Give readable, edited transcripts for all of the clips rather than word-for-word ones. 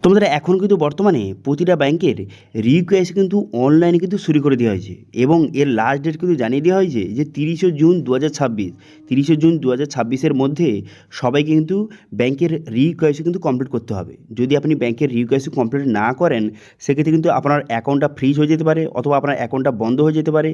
তোমাদের এখন কিন্তু বর্তমানে প্রতিটা ব্যাংকের রিকোয়েস্ট কিন্তু অনলাইনে কিন্তু শুরু করে দেওয়া হয়েছে এবং এর লাস্ট ডেট কিন্তু জানিয়ে দেওয়া হয়েছে যে 30শে জুন 2026। 30শে জুন 2026-এর মধ্যে সবাইকে কিন্তু ব্যাংকের রিকোয়েস্ট কিন্তু কমপ্লিট করতে হবে। যদি আপনি ব্যাংকের রিকোয়েস্ট কমপ্লিট না করেন সেক্ষেত্রে কিন্তু আপনার অ্যাকাউন্টটা ফ্রিজ হয়ে যেতে পারে, অথবা আপনার অ্যাকাউন্টটা বন্ধ হয়ে যেতে পারে,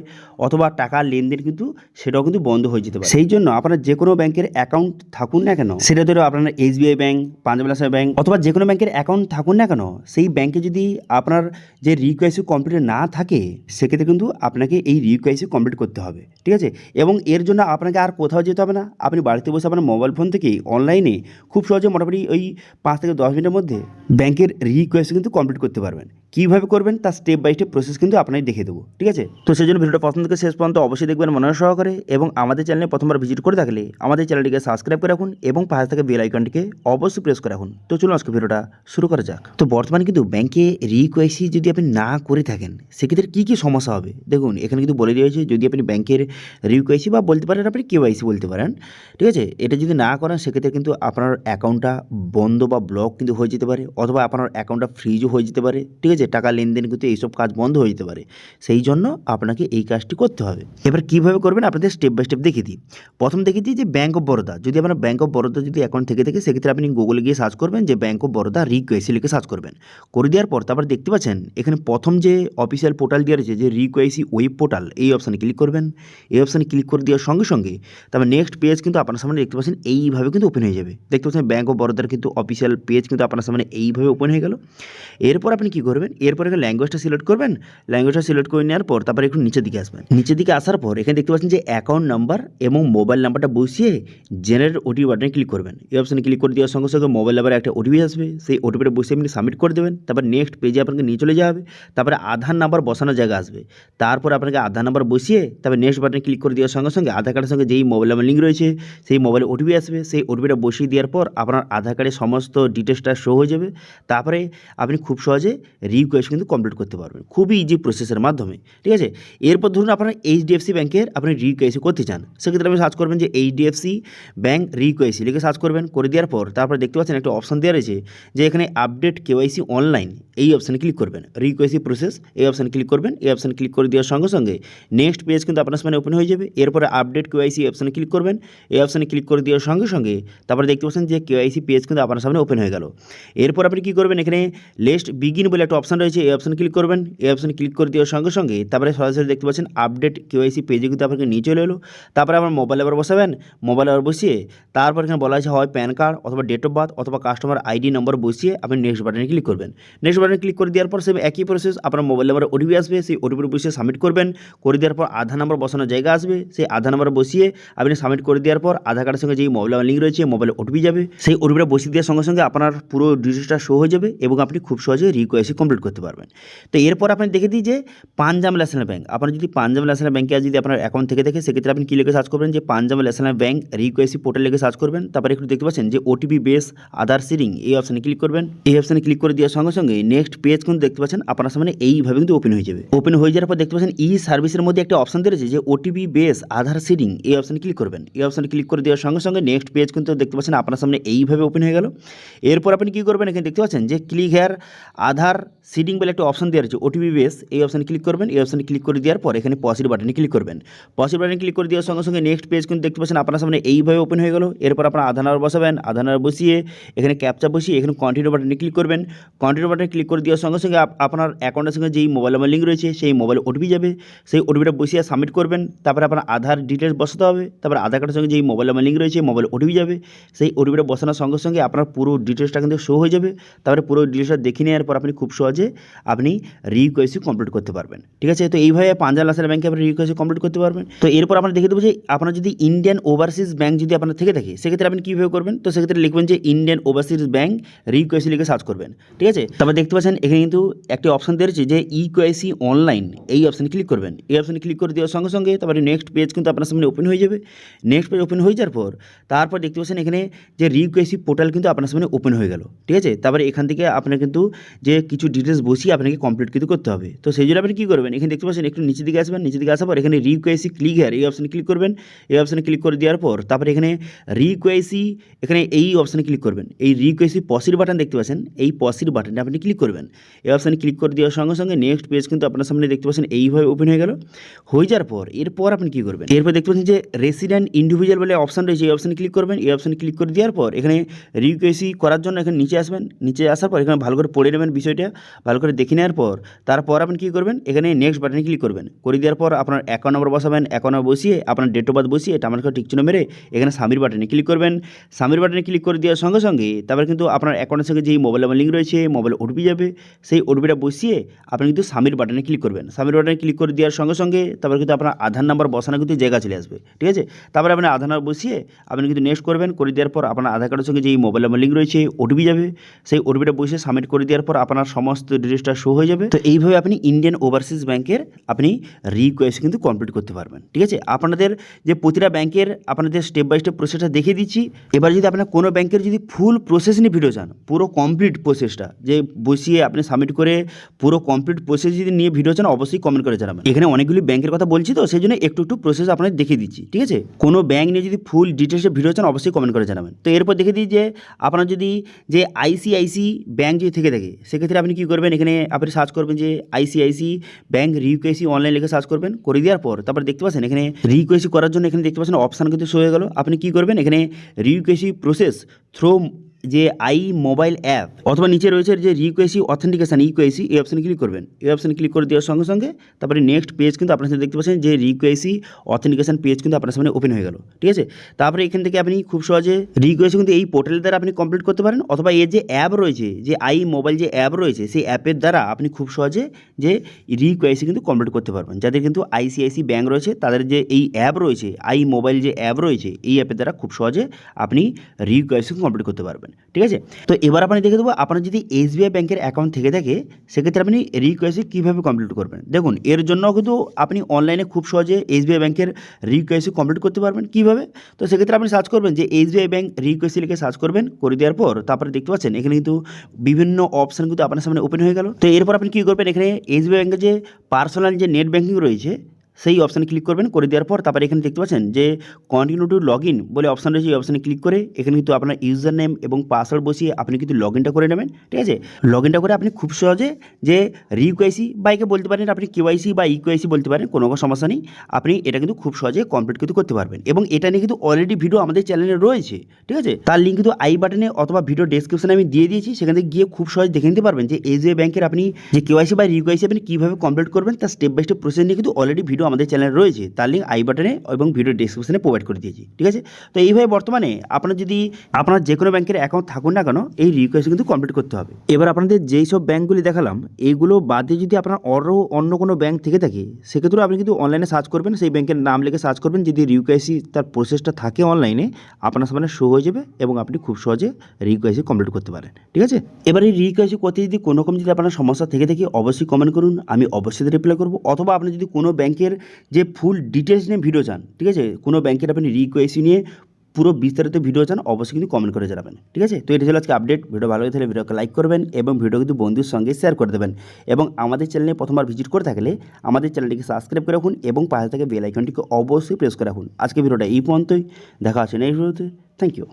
অথবা টাকার লেনদেন কিন্তু সেটাও কিন্তু বন্ধ হয়ে যেতে পারে। সেই জন্য আপনার যে কোনো ব্যাংকের অ্যাকাউন্ট থাকুন না কেন, সেটা ধরো আপনার SBI bank, Punjab national bank, অথবা যে কোনো ব্যাংকের অ্যাকাউন্ট থাকুন না কেন, সেই ব্যাংকে যদি আপনার যে রিকোয়েস্ট কমপ্লিট না থাকে সেক্ষেত্রে কিন্তু আপনাকে এই রিকোয়েস্ট কমপ্লিট করতে হবে, ঠিক আছে। এবং এর জন্য আপনাকে আর কোথাও যেতে হবে না, আপনি বাড়িতে বসে আপনার মোবাইল ফোন থেকে অনলাইনে খুব সহজে মোটামুটি ওই 5 থেকে 10 মিনিটের মধ্যে ব্যাংকের রিকোয়েস্ট কিন্তু কমপ্লিট করতে পারবেন। কীভাবে করবেন তার স্টেপ বাই স্টেপ প্রসেস কিন্তু আপনাকে দেখিয়ে দেবো, ঠিক আছে। তো সেই জন্য ভিডিওটা প্রথম থেকে শেষ পর্যন্ত অবশ্যই দেখবেন মনোযোগ সহকারে, এবং আমাদের চ্যানেলে প্রথমবার ভিজিট করে থাকলে আমাদের চ্যানেলটিকে সাবস্ক্রাইব করে রাখুন এবং পাশে থাকা বেল আইকনটিকে অবশ্যই প্রেস করে রাখুন। তো চলুন আজকে ভিডিওটা শুরু করা যাক। তো বর্তমানে কিন্তু ব্যাংকে রিকোয়েসি যদি আপনি না করে থাকেন সেক্ষেত্রে কী কী সমস্যা হবে দেখুন, এখানে কিন্তু বলে দিয়েছে যদি আপনি ব্যাংকের রিকোয়েসি বা বলতে পারেন আপনি KYC বলতে পারেন, ঠিক আছে, এটা যদি না করেন সেক্ষেত্রে কিন্তু আপনার অ্যাকাউন্টটা বন্ধ বা ব্লক কিন্তু হয়ে যেতে পারে, অথবা আপনার অ্যাকাউন্টটা ফ্রিজও হয়ে যেতে পারে, ঠিক আছে, টাকা লেনদেন কিন্তু এইসব কাজ বন্ধ হয়ে যেতে পারে। সেই জন্য আপনাকে এই কাজটি করতে হবে। এবার কীভাবে করবেন আপনাদের স্টেপ বাই স্টেপ দেখিয়ে দিই। প্রথম দেখিয়ে দিই যে ব্যাঙ্ক অফ বরোদা, যদি আপনার ব্যাঙ্ক অফ বরোদা যদি অ্যাকাউন্ট থেকে থাকে সেক্ষেত্রে আপনি গুগলে গিয়ে সার্চ করবেন যে ব্যাঙ্ক অফ বরোদা রিকোয়েসি লিখে সার্চ করবেন। করে দেওয়ার পর তারপর দেখতে পাচ্ছেন এখানে প্রথম যে অফিসিয়াল পোর্টাল দেওয়া রয়েছে যে রিকোয়েসি ওয়েব পোর্টাল, এই অপশানে ক্লিক করবেন। এই অপশানে ক্লিক করে দেওয়ার সঙ্গে সঙ্গে তারপর নেক্সট পেজ কিন্তু আপনার সামনে দেখতে পাচ্ছেন এইভাবে কিন্তু ওপেন হয়ে যাবে। দেখতে পাচ্ছেন ব্যাঙ্ক অফ বরোদার কিন্তু অফিসিয়াল পেজ কিন্তু আপনার সামনে এইভাবে ওপেন হয়ে গেল। এরপর আপনি কী করবেন, এরপর এখানে ল্যাঙ্গুয়েজটা সিলেক্ট করবেন। ল্যাঙ্গুয়েজটা সিলেক্ট করে নেওয়ার পর তারপর একটু নিচের দিকে আসবেন। নিচের দিকে আসার পর এখানে দেখতে পাচ্ছেন যে অ্যাকাউন্ট নাম্বার এবং মোবাইল নাম্বারটা বসিয়ে জেনারেট OTP বাটনে ক্লিক করবেন। এই অপশানে ক্লিক করে দেওয়ার সঙ্গে সঙ্গে মোবাইল নাম্বারে একটা OTP আসবে, সেই OTPটা বসে আপনি সাবমিট করে দেবেন। তারপর নেক্সট পেজে আপনাকে নিয়ে চলে যাবে। তারপরে আধার নাম্বার বসানোর জায়গা আসবে, তারপর আপনাকে আধার নাম্বার বসিয়ে তারপর নেক্সট বাটনে ক্লিক করে দেওয়ার সঙ্গে সঙ্গে আধার কার্ডের সঙ্গে যেই মোবাইল নাম্বার লিঙ্ক রয়েছে সেই মোবাইলে OTP আসবে। সেই OTPটা বসিয়ে দেওয়ার পর আপনার আধার কার্ডের সমস্ত ডিটেলসটা শো হয়ে যাবে। তারপরে আপনি খুব সহজে রিকোয়েস্ট কিন্তু কমপ্লিট করতে পারবেন, খুবই ইজি প্রসেসের মাধ্যমে, ঠিক আছে। এরপর ধরুন আপনার HDFC ব্যাংকের আপনি রিকোয়েসি করতে চান, সেক্ষেত্রে আপনি সার্চ করবেন যে HDFC ব্যাংক রিকোয়েসি লিখে সার্চ করবেন। করে দেওয়ার পর তারপরে দেখতে পাচ্ছেন একটা অপশান দেওয়া রয়েছে যে এখানে আপডেট KYC অনলাইন, এই অপশানে ক্লিক করবেন। রিকোয়েসি প্রসেস এই অপশানে ক্লিক করবেন। এই অপশানে ক্লিক করে দেওয়ার সঙ্গে সঙ্গে নেক্সট পেজ কিন্তু আপনার সামনে ওপেন হয়ে যাবে। এরপরে আপডেট KYC অপশানে ক্লিক করবেন। এই অপশানে ক্লিক করে দেওয়ার সঙ্গে সঙ্গে তারপরে দেখতে পাচ্ছেন যে KYC পেজ কিন্তু আপনার সামনে ওপেন হয়ে গেল। এরপর আপনি কী করবেন, এখানে লেস্ট বিগিন বলে একটা অপশান রয়েছে, এই অপশানে ক্লিক করবেন। এই অপশানে ক্লিক করে দেওয়ার সঙ্গে সঙ্গে তারপরে সরাসরি দেখতে পাচ্ছেন আপডেট KYC পেজে কিন্তু আপনাকে নিয়ে চলে এলো। তারপরে আমার মোবাইল নাম্বার বসাবেন, মোবাইল নাম্বার বসিয়ে তারপর এখানে বলা আছে হয় প্যান কার্ড অথবা ডেট অফ বার্থ অথবা কাস্টমার ID নম্বর বসিয়ে আপনি নেক্সট বাটনে ক্লিক করবেন। নেক্সট বাটনে ক্লিক করে দেওয়ার পর সে একই প্রসেস, আপনার মোবাইল নাম্বারে OTP আসবে, সেই OTP বসিয়ে সাবমিট করবেন। করে দেওয়ার পর আধার নাম্বার বসানোর জায়গা আসবে, সেই আধার নাম্বার বসিয়ে আপনি সাবমিট করে দেওয়ার পর আধার কার্ডের সঙ্গে যেই মোবাইল নাম্বার লিঙ্ক রয়েছে মোবাইলে OTP যাবে, সেই OTPটা বসিয়ে দেওয়ার সঙ্গে সঙ্গে আপনার পুরো ডিটেলসটা শো হয়ে যাবে এবং আপনি খুব সহজে রিকোয়েস্ট কমপ্লিট করতে পারবেন। তো এরপর আপনি দেখে দিই যে পাঞ্জাব ন্যাশনাল ব্যাংক, আপনার যদি পাঞ্জাব ন্যাশনাল ব্যাংকে যদি আপনার অ্যাকাউন্ট থেকে থাকে সেক্ষেত্রে আপনি কী লিখে সার্চ করবেন যে পাঞ্জাব ন্যাশনাল ব্যাংক রিকোয়েসি পোর্টাল লিখে সার্চ করবেন। তারপরে একটু দেখতে পাচ্ছেন যে OTP বেস আধার সিডিং, এই অপশানে ক্লিক করবেন। এই অপশানে ক্লিক করে দেওয়ার সঙ্গে সঙ্গে নেক্সট পেজ কিন্তু দেখতে পাচ্ছেন আপনার সামনে এইভাবে কিন্তু ওপেন হয়ে যাবে। ওপেন হয়ে যাওয়ার পর দেখতে পাচ্ছেন সার্ভিসের মধ্যে একটা অপশান দিয়েছে যে OTP বেস আধার সিডিং, এই অপশানে ক্লিক করবেন। এই অপশানে ক্লিক করে দেওয়ার সঙ্গে সঙ্গে নেক্সট পেজ কিন্তু দেখতে পাচ্ছেন আপনার সামনে এইভাবে ওপেন হয়ে গেল। এরপর আপনি কী করবেন, এখানে দেখতে পাচ্ছেন যে ক্লিক হেয়ার আধার সিডিং বলে একটা অপশান দেওয়া রয়েছে OTP বেস, এই অপশানে ক্লিক করবেন। এই অপশানে ক্লিক করে দেওয়ার পর এখানে পজিটিভ বাটনে ক্লিক করবেন। পজিটিভ বাটনে ক্লিক করে দেওয়ার সঙ্গে সঙ্গে নেক্সট পেজ কিন্তু দেখতে পাচ্ছেন আপনার সামনে এইভাবে ওপেন হয়ে গেল। এরপর আপনার আধার নাম্বার বসাবেন, আধার নাম্বার বসিয়ে এখানে ক্যাপচা বসিয়ে এখানে কন্টিনিউ বাটনে ক্লিক করবেন। কন্টিনিউ বাটনে ক্লিক করে দেওয়ার সঙ্গে সঙ্গে আপনার অ্যাকাউন্টের সঙ্গে যেই মোবাইল নাম্বার লিঙ্ক রয়েছে সেই মোবাইলে OTP যাবে, সেই OTPটা বসিয়ে সাবমিট করবেন। তারপরে আপনার আধার ডিটেলস বসাতে হবে, তারপর আধার কার্ডের সঙ্গে যেই মোবাইল নাম্বার লিঙ্ক রয়েছে মোবাইলে OTP যাবে, সেই OTPটা বসানোর সঙ্গে সঙ্গে আপনার পুরো ডিটেলসটা কিন্তু শো হয়ে যাবে। তারপরে পুরো ডিটেলসটা দেখে নেওয়ার পর আপনি খুব সহজে আপনি রিকোয়েসি কমপ্লিট করতে পারবেন, ঠিক আছে। তো এইভাবে পাঞ্জাব ন্যাশনাল ব্যাংকে আপনি রিকোয়েসি কমপ্লিট করতে পারবেন। তো এরপর আমরা দেখে দেবো যে আপনার যদি ইন্ডিয়ান ওভারসিজ ব্যাংক যদি আপনার থেকে থাকে সেক্ষেত্রে আপনি কীভাবে করবেন। তো সেক্ষেত্রে লিখবেন যে ইন্ডিয়ান ওভারসিজ ব্যাংক রিকোয়েসি লিখে সার্চ করবেন, ঠিক আছে। তারপর দেখতে পাচ্ছেন এখানে কিন্তু একটি অপশান দিয়েছে যে KYC অনলাইন, এই অপশানে ক্লিক করবেন। এই অপশানে ক্লিক করে দেওয়ার সঙ্গে সঙ্গে তারপরে নেক্সট পেজ কিন্তু আপনার সামনে ওপেন হয়ে যাবে। নেক্সট পেজ ওপেন হয়ে যাওয়ার পর তারপর দেখতে পাচ্ছেন এখানে যে রিকোয়েসি পোর্টাল কিন্তু আপনার সামনে ওপেন হয়ে গেল, ঠিক আছে। তারপরে এখান থেকে আপনার কিন্তু যে কিছু ডিটেলস বসিয়ে আপনাকে কমপ্লিট কিন্তু করতে হবে। তো সেই জন্য আপনি কী করবেন, এখানে দেখতে পাচ্ছেন একটু নিচের দিকে আসবেন, নিচের দিকে আসার পর এখানে রিকোয়েসি ক্লিক হেয়ার এই অপশানে ক্লিক করবেন। এই অপশানে ক্লিক করে দেওয়ার পর তারপরে এখানে রিকোয়েসি এখানে এই অপশানে ক্লিক করবেন। এই রিকোয়েসি পসির বাটন দেখতে পাচ্ছেন, এই পসির বাটনে আপনি ক্লিক করবেন। এই অপশানে ক্লিক করে দেওয়ার সঙ্গে সঙ্গে নেক্সট পেজ কিন্তু আপনার সামনে দেখতে পাচ্ছেন এইভাবে ওপেন হয়ে গেল। হয়ে যাওয়ার পর এরপর আপনি কী করবেন, এরপর দেখতে পাচ্ছেন যে রেসিডেন্ট ইন্ডিভিজুয়াল বলে অপশান রয়েছে, এই অপশানে ক্লিক করবেন। এই অপশানে ক্লিক করে দেওয়ার পর এখানে রিকোয়েসি করার জন্য এখানে নিচে আসবেন। নিচে আসার পর এখানে ভালো করে পড়ে নেবেন বিষয়টা, ভালো করে দেখে নেওয়ার পর তারপর আপনি কী করবেন, এখানে নেক্সট বাটনে ক্লিক করবেন। করে দেওয়ার পর আপনার অ্যাকাউন্ট নম্বর বসাবেন, অ্যাকাউন্ট নম্বর বসিয়ে আপনার ডেট অফ বার্থ বসিয়ে টামার টিক চিহ্ন মেরে এখানে সাবমিট বাটনে ক্লিক করবেন। সাবমিট বাটনে ক্লিক করে দেওয়ার সঙ্গে সঙ্গে তারপরে কিন্তু আপনার অ্যাকাউন্টের সঙ্গে যেই মোবাইল নাম্বার লিঙ্ক রয়েছে, মোবাইল ওটিপি যাবে, সেই ওটিপিটা বসিয়ে আপনি কিন্তু সাবমিট বাটনে ক্লিক করবেন। সাবমিট বাটনে ক্লিক করে দেওয়ার সঙ্গে সঙ্গে তারপরে কিন্তু আপনার আধার নাম্বার বসানো কিন্তু জায়গা চলে আসবে, ঠিক আছে। তারপরে আপনি আধার নাম্বার বসিয়ে আপনি কিন্তু নেক্সট করবেন। করে দেওয়ার পর আপনার আধার কার্ডের সঙ্গে যেই মোবাইল নাম্বার লিঙ্ক রয়েছে ওটিপি যাবে, সেই ওটিপিটা বসিয়ে সাবমিট করে দেওয়ার পর আপনার সমস্ত ডিটেলসটা শো হয়ে যাবে। তো এইভাবে আপনি ইন্ডিয়ান ওভারসিজ ব্যাংকের আপনি রিকোয়েস্ট কিন্তু কমপ্লিট করতে পারবেন, ঠিক আছে। আপনাদের যে প্রতিটা ব্যাংকের আপনাদের স্টেপ বাই স্টেপ প্রসেসটা দেখিয়ে দিচ্ছি। এবার যদি আপনার কোনো ব্যাংকের যদি ফুল প্রসেস নিয়ে ভিডিও চান, পুরো কমপ্লিট প্রসেসটা যে বসিয়ে আপনি সাবমিট করে পুরো কমপ্লিট প্রসেস যদি নিয়ে ভিডিও চান অবশ্যই কমেন্ট করে জানাবেন। এখানে অনেকগুলি ব্যাংকের কথা বলছি তো সেই জন্য একটু একটু প্রসেস আপনাদের দেখিয়ে দিচ্ছি, ঠিক আছে। কোনো ব্যাংক নিয়ে যদি ফুল ডিটেলসে ভিডিও চান অবশ্যই কমেন্ট করে জানাবেন। তো এরপর দেখে দিই যে আপনার যদি যে আইসিআইসি ব্যাংক যদি থেকে থাকে সেক্ষেত্রে আপনি কী করবেন, এখানে আপনি সার্চ করবেন যে আইসিআইসি ব্যাংক রিকোয়েসি অনলাইন লিখে সার্চ করবেন। করে দেওয়ার পর তারপর দেখতে পাচ্ছেন এখানে রিকোয়েসি করার জন্য এখানে দেখতে পাচ্ছেন অপশান কিন্তু শো হয়ে গেল। আপনি কী করবেন, এখানে রিকোয়েসি প্রসেস থ্রো যে আই মোবাইল অ্যাপ অথবা নিচে রয়েছে যে রিকোয়েসি অথেন্টিকেশন ইকোয়েসি, এই অপশানে ক্লিক করবেন। এই অপশানে ক্লিক করে দেওয়ার সঙ্গে সঙ্গে তারপরে নেক্সট পেজ কিন্তু আপনার সামনে দেখতে পাচ্ছেন যে রিকোয়েসি অথেন্টিকেশন পেজ কিন্তু আপনার সামনে ওপেন হয়ে গেল, ঠিক আছে। তারপরে এখান থেকে আপনি খুব সহজে রিকোয়েসি কিন্তু এই পোর্টালের দ্বারা আপনি কমপ্লিট করতে পারেন, অথবা এর যে অ্যাপ রয়েছে যে আই মোবাইল যে অ্যাপ রয়েছে সেই অ্যাপের দ্বারা আপনি খুব সহজে যে রিকোয়েসি কিন্তু কমপ্লিট করতে পারবেন। যাদের কিন্তু আইসিআইসি ব্যাংক রয়েছে তাদের যে এই অ্যাপ রয়েছে আই মোবাইল যে অ্যাপ রয়েছে এই অ্যাপের দ্বারা খুব সহজে আপনি রিকোয়েসি কমপ্লিট করতে পারবেন, ঠিক আছে। তো এবার আপনি দেখে দেবো আপনার যদি এসবিআই ব্যাংকের অ্যাকাউন্ট থেকে থাকে সেক্ষেত্রে আপনি রিকোয়েসি কীভাবে কমপ্লিট করবেন। দেখুন এর জন্য কিন্তু আপনি অনলাইনে খুব সহজে এসবিআই ব্যাংকের রিকোয়েসি কমপ্লিট করতে পারবেন। কীভাবে, তো সেক্ষেত্রে আপনি সার্চ করবেন যে এসবিআই ব্যাংক রিকোয়েসি লিখে সার্চ করবেন। করে দেওয়ার পর তারপরে দেখতে পাচ্ছেন এখানে কিন্তু বিভিন্ন অপশান কিন্তু আপনার সামনে ওপেন হয়ে গেল। তো এরপর আপনি কী করবেন, এখানে এসবিআই ব্যাংকের যে পার্সোনাল যে নেট ব্যাংকিং রয়েছে সেই অপশানে ক্লিক করবেন। করে দেওয়ার পর তারপরে এখানে দেখতে পাচ্ছেন যে কন্টিনিউ টু লগ ইন বলে অপশান রয়েছে, এই অপশানে ক্লিক করে এখানে কিন্তু আপনার ইউজার নেম এবং পাসওয়ার্ড বসিয়ে আপনি কিন্তু লগ ইনটা করে নেবেন, ঠিক আছে। লগ ইনটা করে আপনি খুব সহজে যে রিকোয়েসি বা একে বলতে পারেন আপনি কেওয়াইসি বা ইকোয়াইসি বলতে পারেন, কোনো সমস্যা নেই। আপনি এটা কিন্তু খুব সহজে কমপ্লিট কিন্তু করতে পারবেন এবং এটা নিয়ে কিন্তু অলরেডি ভিডিও আমাদের চ্যানেলে রয়েছে, ঠিক আছে। তার লিঙ্ক কিন্তু আই বাটনে অথবা ভিডিও ডেসক্রিপশনে আমি দিয়ে দিয়েছি, সেখান থেকে গিয়ে খুব সহজে দেখে নিতে পারবেন যে এসবিআই ব্যাংকের আপনি যে কেওয়াইসি বা রিকোয়াইসি আপনি কীভাবে কমপ্লিট করবেন তার স্টেপ বাই স্টেপ প্রসেস নিয়ে কিন্তু অলরেডি ভিডিও আমাদের চ্যানেলে রয়েছে, তার লিঙ্ক আই বাটনে এবং ভিডিও ডেসক্রিপশনে প্রোভাইড করে দিয়েছি, ঠিক আছে। তো এইভাবে বর্তমানে আপনার যদি আপনার যে কোনো ব্যাংকের অ্যাকাউন্ট থাকুন না কেন এই রিকোয়েস্ট কিন্তু কমপ্লিট করতে হবে। এবার আপনাদের যেই সব ব্যাংকগুলি দেখালাম এইগুলো বাদে যদি আপনার আরও অন্য কোনো ব্যাংক থেকে থাকে সেক্ষেত্রেও আপনি কিন্তু অনলাইনে সার্চ করবেন, সেই ব্যাংকের নাম লিখে সার্চ করবেন। যদি রিকোয়েসি তার প্রসেসটা থাকে অনলাইনে আপনার সামনে শো হয়ে যাবে এবং আপনি খুব সহজে রিকোয়েসি কমপ্লিট করতে পারেন, ঠিক আছে। এবার এই রিকোয়েসি করতে যদি কোনো রকম যদি আপনার সমস্যা থেকে থাকে অবশ্যই কমেন্ট করুন, আমি অবশ্যই রিপ্লাই করবো। অথবা আপনি যদি কোনো ব্যাংকের যে ফুল ডিটেলস নিয়ে ভিডিও চান, ঠিক আছে, কোনো ব্যাংকের আপনি রিকোয়েসি নিয়ে পুরো বিস্তারিত ভিডিও চান অবশ্যই কিন্তু কমেন্ট করে জানাবেন, ঠিক আছে। তো এটা ছিল আজকে আপডেট। ভিডিও ভালো হয়ে থাকলে ভিডিওকে লাইক করবেন এবং ভিডিও কিন্তু বন্ধুর সঙ্গে শেয়ার করে দেবেন এবং আমাদের চ্যানেলে প্রথমবার ভিজিট করে থাকলে আমাদের চ্যানেলটিকে সাবস্ক্রাইব করে রাখুন এবং পাশে থেকে বেল আইকনটিকে অবশ্যই প্রেস করে রাখুন। আজকে ভিডিওটা এই পর্যন্তই, দেখা হচ্ছে নেক্সট ভিডিওতে। Thank you.